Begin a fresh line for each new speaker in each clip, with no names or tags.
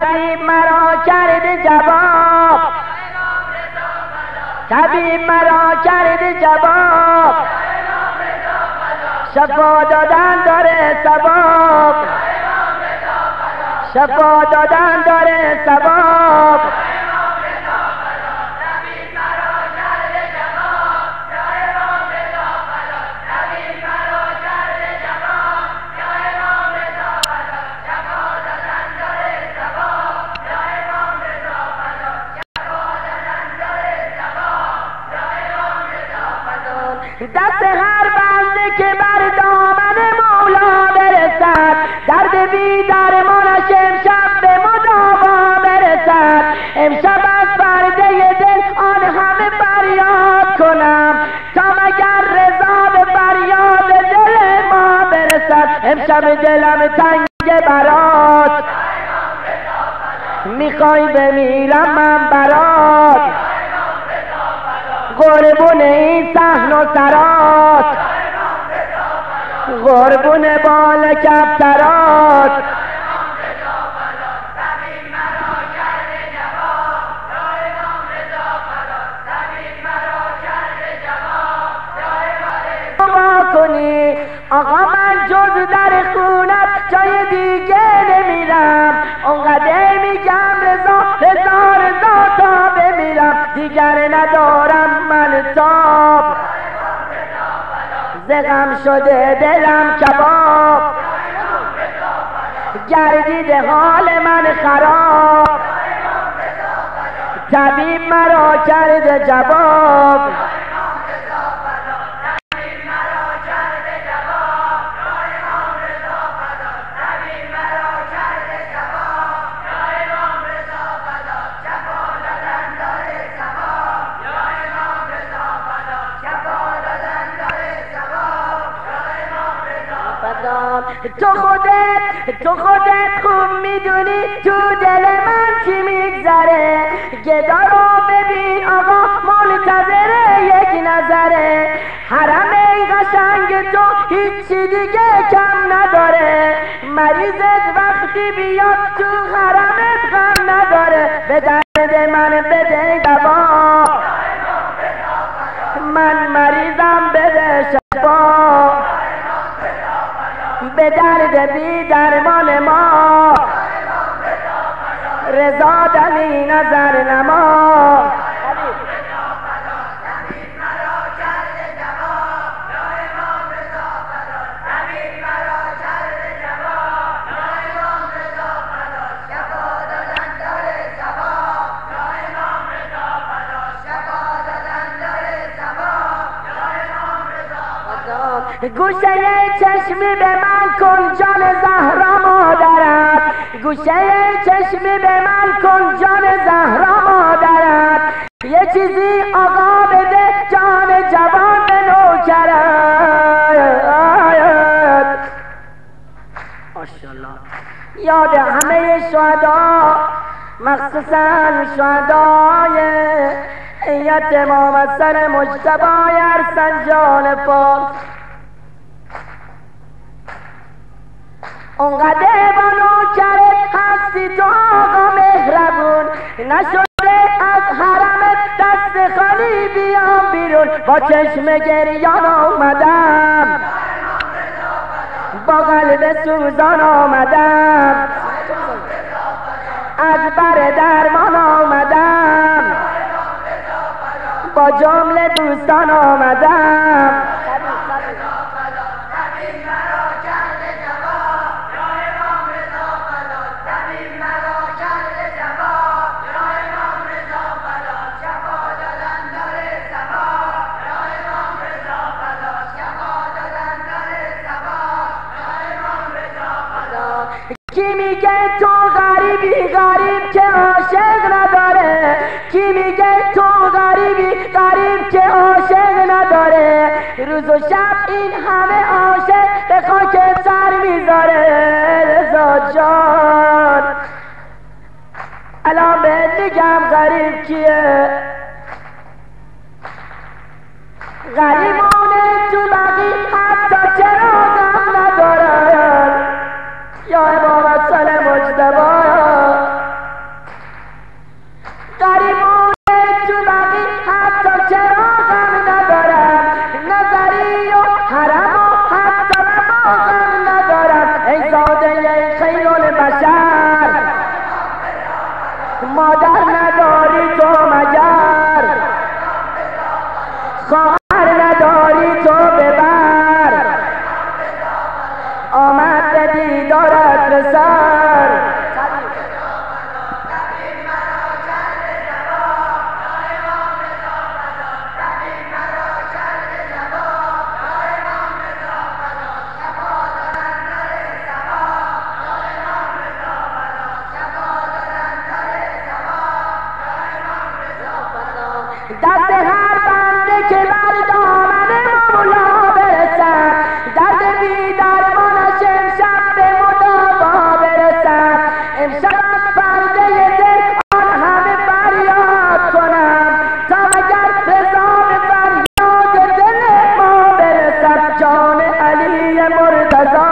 طبیب مرا کرد جواب، طبیب مرا کرد جواب، شفا دادن داره ثواب، شفا دادن داره ثواب. دست هر بنده که بر دامن مولا برسد، درد بی درمانش امشب به مداوا برسد. امشب از پرده دل آن همه فریاد کنم، تا مگر رضا به فریاد دل ما برسد. امشب دلم تنگ برات، میخوای بمیرم من برات، قربون این صحن و سرات، قربون بال کفترات. کنی آقا من جز در خونت جای دیگه نمیرم، اونقدر میگم رضا رضا رضا تا بمیرم، دیگر ندارم من تاب، زغم شده دلم کباب، گردیده حال من خراب، طبیب مرا کرد جواب. تو خودت خوب میدونی تو دل من چی میگذره، گدا رو ببین آقا منتظر یک نظره، حرم قشنگ تو هیچی دیگه کم نداره، مریضت وقتی بیاد تو حرمت غم نداره. به درد من بده دوا، من مریضم بده شفا، به درد بی درمان ما رضا دلی نظر نما. گوشه چشمی به من کن جان زهرا مادرت، گوشه چشمی به من کن جان زهرا مادرت، یه چیزی آقا بده جان جوان به نوکرت. ماشاءالله. یاد همه شهدا مخصوصا شهدای هیئت امام حسن مجتبی ارسنجان فارس، اونقدر با نوکرت هستی تو آقا مهربون، نشده از حرمت دست خالی بیام بیرون، با چشم گریان آمدم، با قلب سوزان آمدم، از بر درمان آمدم، با جمله دوستان آمدم. کی میگه تو غریبی غریب که عاشق نداره، کی میگه تو غریبی غریب که عاشق نداره، روز و شب این همه عاشق به خاک سر میذاره. رضا جان الان بهت میگم غریب کیه، غریبونه تو بقی حتی چرا غم ندارن. یا امام حسن مجتبی مادر نداری تو مگر خواهر نداری تو ببر آمد به دیدارت بسر دست هر بنده که بر دامن مولا برسد درد بی درمانش امشب به مداوا برسد امشب از پرده دل آن همه فریاد کنم تا مگر رضا به فریاد دل ما برسد جان علی مرتضی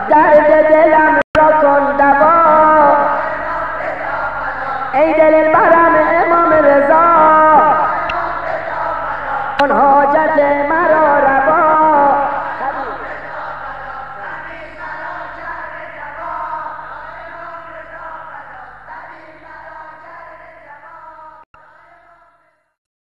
درد دلم را کن دوا ای دل برم امام رضا